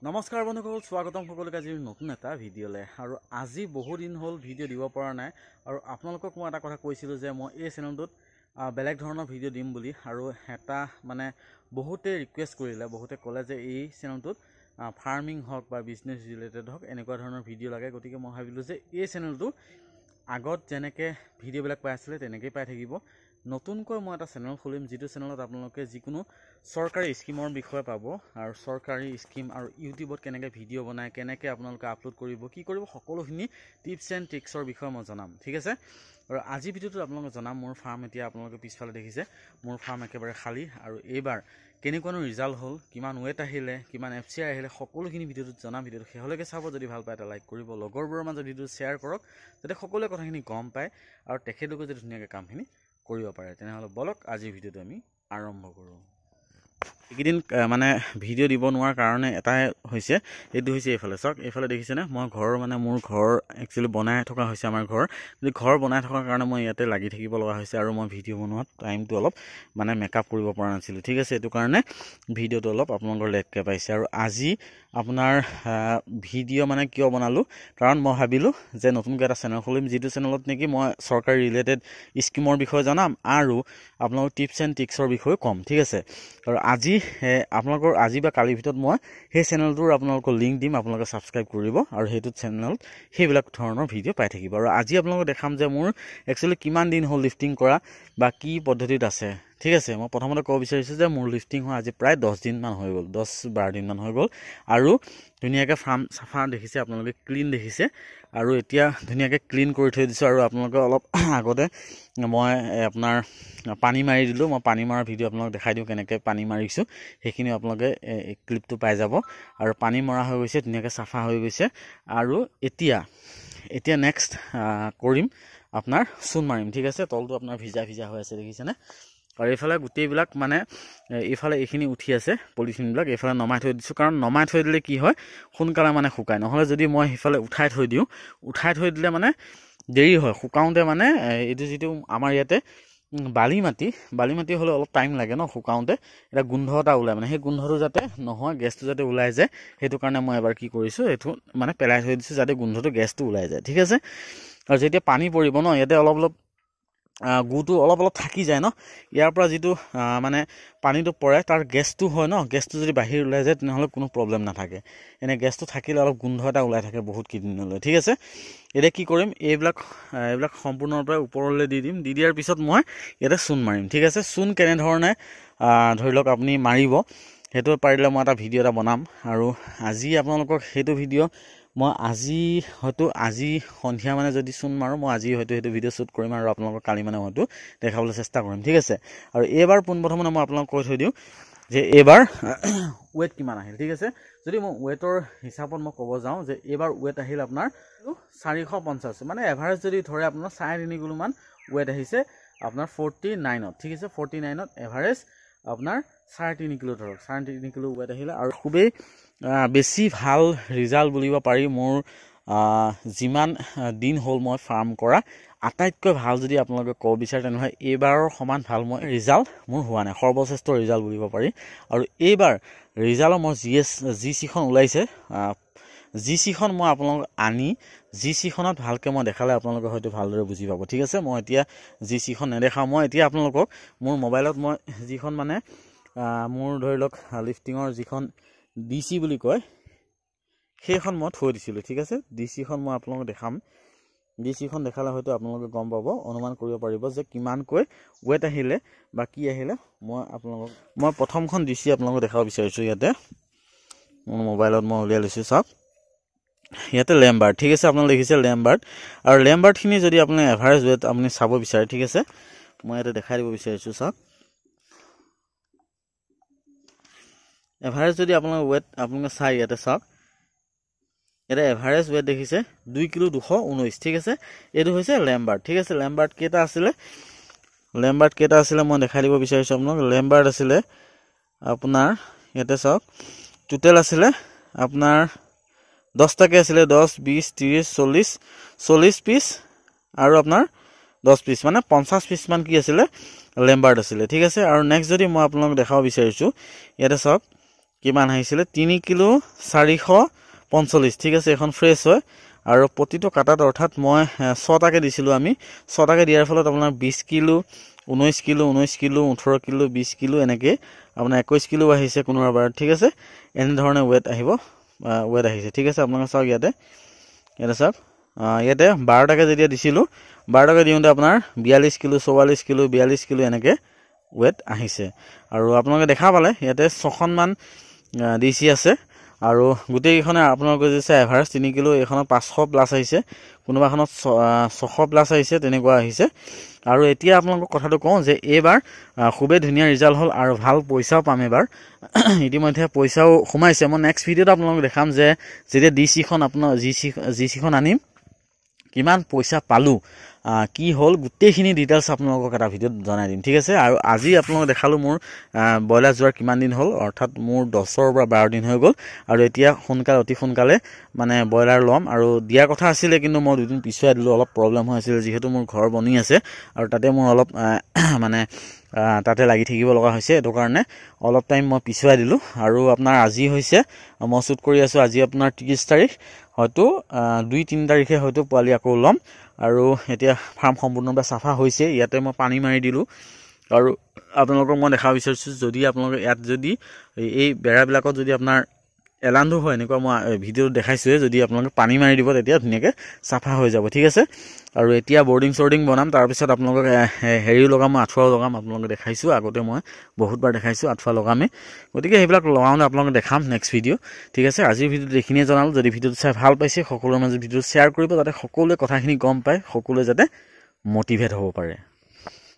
নমস্কাৰ বন্ধুসকল, স্বাগতম সকলোকে আজিৰ নতুন এটা ভিডিঅ'লৈ। আৰু আজি বহু দিন হ'ল ভিডিঅ' দিব পৰা নাই। আৰু আপোনালোকক মই এটা কথা কৈছিলোঁ যে মই এই চেনেলটোত বেলেগ ধৰণৰ ভিডিঅ' দিম বুলি। আৰু এটা মানে বহুতে ৰিকুৱেষ্ট কৰিলে, বহুতে ক'লে যে এই চেনেলটোত ফাৰ্মিং হওক বা বিজনেছ ৰিলেটেড হওক এনেকুৱা ধৰণৰ ভিডিঅ' লাগে। গতিকে মই ভাবিলোঁ যে এই চেনেলটো আগত যেনেকৈ ভিডিঅ'বিলাক পাই আছিলে তেনেকৈয়ে পাই থাকিব। নতুনকৈ মই এটা চেনেল খুলিম, যিটো চেনেলত আপোনালোকে যিকোনো চৰকাৰী স্কিমৰ বিষয়ে পাব। আৰু চৰকাৰী স্কিম আৰু ইউটিউবত কেনেকৈ ভিডিঅ' বনায়, কেনেকৈ আপোনালোকে আপলোড কৰিব, কি কৰিব, সকলোখিনি টিপছ এণ্ড ট্ৰিক্সৰ বিষয়ে মই জনাম। ঠিক আছে। আৰু আজি ভিডিঅ'টোত আপোনালোকে জনাম মোৰ ফাৰ্ম। এতিয়া আপোনালোকে পিছফালে দেখিছে মোৰ ফাৰ্ম একেবাৰে খালী। আৰু এইবাৰ কেনেকুৱানো ৰিজাল্ট হ'ল, কিমান ৱেট আহিলে, কিমান FCI আহিলে, সকলোখিনি ভিডিঅ'টোত জনাম। ভিডিঅ'টো শেষলৈকে চাব। যদি ভাল পায় এটা লাইক কৰিব, লগৰবোৰৰ মাজত ভিডিঅ'টো শ্বেয়াৰ কৰক, যাতে সকলোৱে কথাখিনি গম পায় আৰু তেখেতলোকে যদি ধুনীয়াকৈ কামখিনি কৰিব পাৰে। তেনেহ'লে বলক আজিৰ ভিডিঅ'টো আমি আৰম্ভ কৰোঁ। এইকেইদিন মানে ভিডিঅ' দিব নোৱাৰাৰ কাৰণে এটাই হৈছে, এইটো হৈছে এইফালে চাওক, এইফালে দেখিছেনে মই ঘৰ মানে মোৰ ঘৰ একচুৱেলি বনাই থকা হৈছে। আমাৰ ঘৰ বনাই থকাৰ কাৰণে মই ইয়াতে লাগি থাকিব লগা হৈছে। আৰু মই ভিডিঅ' বনোৱাত টাইমটো অলপ মানে মেকআপ কৰিব পৰা নাছিলোঁ। ঠিক আছে, এইটো কাৰণে ভিডিঅ'টো অলপ আপোনালোকৰ লেটকৈ পাইছে। আৰু আজি আপোনাৰ ভিডিঅ' মানে কিয় বনালোঁ, কাৰণ মই ভাবিলোঁ যে নতুনকৈ এটা চেনেল খুলিম, যিটো চেনেলত নেকি মই চৰকাৰী ৰিলেটেড স্কিমৰ বিষয়ে জনাম আৰু আপোনালোকৰ টিপছ এণ্ড ট্ৰিক্সৰ বিষয়ে ক'ম। ঠিক আছে। আৰু আজি আপোনালোকৰ আজি বা কালিৰ ভিতৰত মই সেই চেনেলটোৰ আপোনালোকৰ লিংক দিম, আপোনালোকে ছাবস্ক্ৰাইব কৰিব আৰু সেইটো চেনেলত সেইবিলাক ধৰণৰ ভিডিঅ' পাই থাকিব। আৰু আজি আপোনালোকক দেখাম যে মোৰ একচুৱেলি কিমান দিন হ'ল লিফটিং কৰা বা কি পদ্ধতিত আছে। ঠিক আছে, মই প্ৰথমতে ক'ব বিচাৰিছোঁ যে মোৰ লিফটিং হোৱা আজি প্ৰায় 10 দিনমান হৈ গ'ল, 10-12 দিনমান হৈ গ'ল। আৰু ধুনীয়াকৈ ফাৰ্ম চাফা দেখিছে আপোনালোকে, ক্লিন দেখিছে। আৰু এতিয়া ধুনীয়াকৈ ক্লিন কৰি থৈ দিছোঁ। আৰু আপোনালোকে অলপ আগতে মই আপোনাৰ পানী মাৰি দিলোঁ, মই পানী মৰাৰ ভিডিঅ' আপোনালোকক দেখাই দিওঁ, কেনেকৈ পানী মাৰিছোঁ সেইখিনি আপোনালোকে ক্লিপটো পাই যাব। আৰু পানী মৰা হৈ গৈছে, ধুনীয়াকৈ চাফা হৈ গৈছে। আৰু এতিয়া নেক্সট কৰিম আপোনাৰ চূণ মাৰিম। ঠিক আছে, তলটো আপোনাৰ ভিজা হৈ আছে দেখিছেনে। আৰু এইফালে গোটেইবিলাক মানে এইফালে এইখিনি উঠি আছে পলিথিনবিলাক, এইফালে নমাই থৈ দিছোঁ। কাৰণ নমাই থৈ দিলে কি হয়, সোনকালে মানে শুকায়। নহ'লে যদি মই সেইফালে উঠাই থৈ দিলে মানে দেৰি হয় শুকাওঁতে। মানে এইটো যিটো আমাৰ ইয়াতে বালি মাটি হ'লে অলপ টাইম লাগে ন শুকাওঁতে। এটা গোন্ধ এটা ওলায়, মানে সেই গোন্ধটো যাতে নহয়, গেছটো যাতে ওলাই যায়, সেইটো কাৰণে মই এবাৰ কি কৰিছোঁ, এইটো মানে পেলাই থৈ দিছোঁ যাতে গোন্ধটো গেছটো ওলাই যায়। ঠিক আছে। আৰু যেতিয়া পানী পৰিব ন, ইয়াতে অলপ গুটো অলপ থাকি যায় ন, ইয়াৰ পৰা যিটো মানে পানীটো পৰে তাৰ গেছটো হয় ন, গেছটো যদি বাহিৰ ওলাই যায় তেনেহ'লে কোনো প্ৰব্লেম নাথাকে। এনেই গেছটো থাকিলে অলপ গোন্ধ এটা ওলাই থাকে বহুত কেইদিনলৈ। ঠিক আছে। এতিয়া কি কৰিম, এইবিলাক সম্পূৰ্ণৰূপে ওপৰলৈ দি দিম। দি দিয়াৰ পিছত মই ইয়াতে চূণ মাৰিম। ঠিক আছে। চূণ কেনেধৰণে ধৰি লওক আপুনি মাৰিব, সেইটো পাৰিলে মই এটা ভিডিঅ' এটা বনাম। আৰু আজি আপোনালোকক সেইটো ভিডিঅ' মই আজি সন্ধিয়া মানে যদি চূণ মাৰোঁ, মই আজি হয়তো সেইটো ভিডিঅ' শ্বুট কৰিম আৰু আপোনালোকক কালি মানে হয়তো দেখাবলৈ চেষ্টা কৰিম। ঠিক আছে। আৰু এইবাৰ পোনপ্ৰথমে মই আপোনালোকক কৈ থৈ দিওঁ যে এইবাৰ ৱেট কিমান আহিল। ঠিক আছে। যদি মই ৱেটৰ হিচাপত মই ক'ব যাওঁ যে এইবাৰ ৱেট আহিল আপোনাৰ 450, মানে এভাৰেজ যদি ধৰে আপোনাৰ 3.5 কিলোমান ৱেট আহিছে আপোনাৰ 49ত। ঠিক আছে, 49ত এভাৰেজ আপোনাৰ 3.5 কিলো ধৰক, 3.5 কিলো ৱেট আহিলে। আৰু খুবেই বেছি ভাল ৰিজাল্ট বুলিব পাৰি। মোৰ যিমান দিন হ'ল মই ফাৰ্ম কৰা আটাইতকৈ ভাল যদি আপোনালোকে ক'ব বিচাৰে, তেনেহ'লে এইবাৰৰ সমান ভাল মই ৰিজাল্ট মোৰ হোৱা নাই, সৰ্বশ্ৰেষ্ঠ ৰিজাল্ট বুলিব পাৰি। আৰু এইবাৰ ৰিজাল্টৰ মোৰ GC ওলাইছে, GC মই আপোনালোকক আনি GC ভালকৈ মই দেখালে আপোনালোকে হয়তো ভালদৰে বুজি পাব। ঠিক আছে। মই এতিয়া GC নেদেখাওঁ, মই এতিয়া আপোনালোকক মোৰ মোবাইলত মই যিখন মানে মোৰ ধৰি লওক লিফটিঙৰ যিখন DC বুলি কয় সেইখন মই থৈ দিছিলোঁ। ঠিক আছে। DC মই আপোনালোকক দেখাম। DC দেখালে হয়তো আপোনালোকে গম পাব, অনুমান কৰিব পাৰিব যে কিমানকৈ ৱেট আহিলে বা কি আহিলে। মই প্ৰথমখন DC আপোনালোকক দেখাব বিচাৰিছোঁ। ইয়াতে মোৰ মোবাইলত মই উলিয়াই লৈছোঁ, চাওক ইয়াতে লেম্বাৰ্ট। ঠিক আছে, আপোনালোকে দেখিছে লেম্বাৰ্ট। আৰু লেম্বাৰ্টখিনি যদি আপুনি এভাৰেজ ৱেট আপুনি চাব বিচাৰে, ঠিক আছে, মই ইয়াতে দেখাই দিব বিচাৰিছোঁ, চাওক এভাৰেজ যদি আপোনালোকে ৱেট আপোনালোকে চাই ইয়াতে চাওক, ইয়াতে এভাৰেজ ৱেট দেখিছে 2 কিলো 219। ঠিক আছে, এইটো হৈছে লেম্বাৰ্ট। ঠিক আছে। লেম্বাৰ্ট কেইটা আছিলে মই দেখাই দিব বিচাৰিছোঁ আপোনাক। লেম্বাৰ্ট আছিলে আপোনাৰ ইয়াতে চাওক, টোটেল আছিলে আপোনাৰ 10টাকৈ আছিলে, 10, 20, 30, 40 পিচ আৰু আপোনাৰ 10 পিচ, মানে 50 পিচমান কি আছিলে লেম্বাৰ্ট আছিলে। ঠিক আছে। আৰু নেক্সট যদি মই আপোনালোকক দেখাব বিচাৰিছোঁ, ইয়াতে চাওক কিমান আহিছিলে 3 কিলো 445 ঠিক আছে এখন ফ্ৰেছ হয় আৰু প্ৰতিটো কাটাত অৰ্থাৎ মই 6টাকে দিছিলোঁ আমি 6টাকে দিয়াৰ ফলত আপোনাৰ 20 kilo 19 kilo 19 kilo 18 kilo 20 kilo এনেকৈ আপোনাৰ 21 কিলো আহিছে কোনোবাৰ ঠিক আছে এনেধৰণে ৱেট আহিছে ঠিক আছে আপোনালোকে চাওক ইয়াতে চাওক ইয়াতে 12টাকে যেতিয়া দিছিলোঁ 12টাকে দিওঁতে আপোনাৰ 42 কিলো 44 কিলো 42 কিলো এনেকৈ ৱেট আহিছে আৰু আপোনালোকে দেখা পালে ইয়াতে 6খনমান ডিচি আছে আৰু গোটেইকেইখনে আপোনালোকে যে চাই এভাৰেজ 3 কিলো এইখনত 500 প্লাছ আহিছে কোনোবাখনত 600 প্লাছ আহিছে তেনেকুৱা আহিছে আৰু এতিয়া আপোনালোকক কথাটো কওঁ যে এইবাৰ খুবেই ধুনীয়া ৰিজাল্ট হ'ল আৰু ভাল পইচাও পাম এবাৰ ইতিমধ্যে পইচাও সোমাইছে মই নেক্সট ভিডিঅ'ত আপোনালোকক দেখাম যে যেতিয়া ডিচিখন আপোনাৰ জিচিখন আনিম কিমান পইচা পালোঁ কি হ'ল গোটেইখিনি ডিটেইলছ আপোনালোকক এটা ভিডিঅ'ত জনাই দিম ঠিক আছে আৰু আজি আপোনালোকক দেখালোঁ মোৰ ব্ৰইলাৰ যোৱাৰ কিমান দিন হ'ল অৰ্থাৎ মোৰ 10ৰ পৰা 12 দিন হৈ গ'ল আৰু এতিয়া অতি সোনকালে মানে ব্ৰইলাৰ ল'ম আৰু দিয়াৰ কথা আছিলে কিন্তু মই 2 দিন পিছুৱাই দিলোঁ অলপ প্ৰব্লেম হৈ আছিল যিহেতু মোৰ ঘৰ বনি আছে আৰু তাতে মোৰ অলপ মানে তাতে লাগি থাকিব লগা হৈছে এইটো কাৰণে অলপ টাইম মই পিছুৱাই দিলোঁ আৰু আপোনাৰ আজি হৈছে মই শ্বুট কৰি আছোঁ আজি আপোনাৰ 30 তাৰিখ হয়তো 2-3 তাৰিখে হয়তো পোৱালি আকৌ ল'ম আৰু এতিয়া ফাৰ্ম সম্পূৰ্ণভাৱে চাফা হৈছে ইয়াতে মই পানী মাৰি দিলোঁ আৰু আপোনালোকক মই দেখাব বিচাৰিছোঁ যদি আপোনালোকে ইয়াত যদি এই বেৰাবিলাকত যদি আপোনাৰ এলান্ধু হয় এনেকুৱা মই ভিডিঅ'ত দেখাইছোঁৱে যদি আপোনালোকে পানী মাৰি দিব তেতিয়া ধুনীয়াকৈ চাফা হৈ যাব ঠিক আছে আৰু এতিয়া বৰ্ডিং বনাম তাৰপিছত আপোনালোকক হেৰিও লগাম মই আঁঠুৱাও লগাম আপোনালোকে দেখাইছোঁ আগতে মই বহুতবাৰ দেখাইছোঁ আঁঠুৱা লগামে গতিকে সেইবিলাক লগাওঁতে আপোনালোকে দেখাম নেক্সট ভিডিঅ' ঠিক আছে আজিৰ ভিডিঅ'ত এইখিনিয়ে জনালোঁ যদি ভিডিঅ'টো চাই ভাল পাইছে সকলোৰে মাজত ভিডিঅ'টো শ্বেয়াৰ কৰিব যাতে সকলোৱে কথাখিনি গম পায় সকলোৱে যাতে মটিভেট হ'ব পাৰে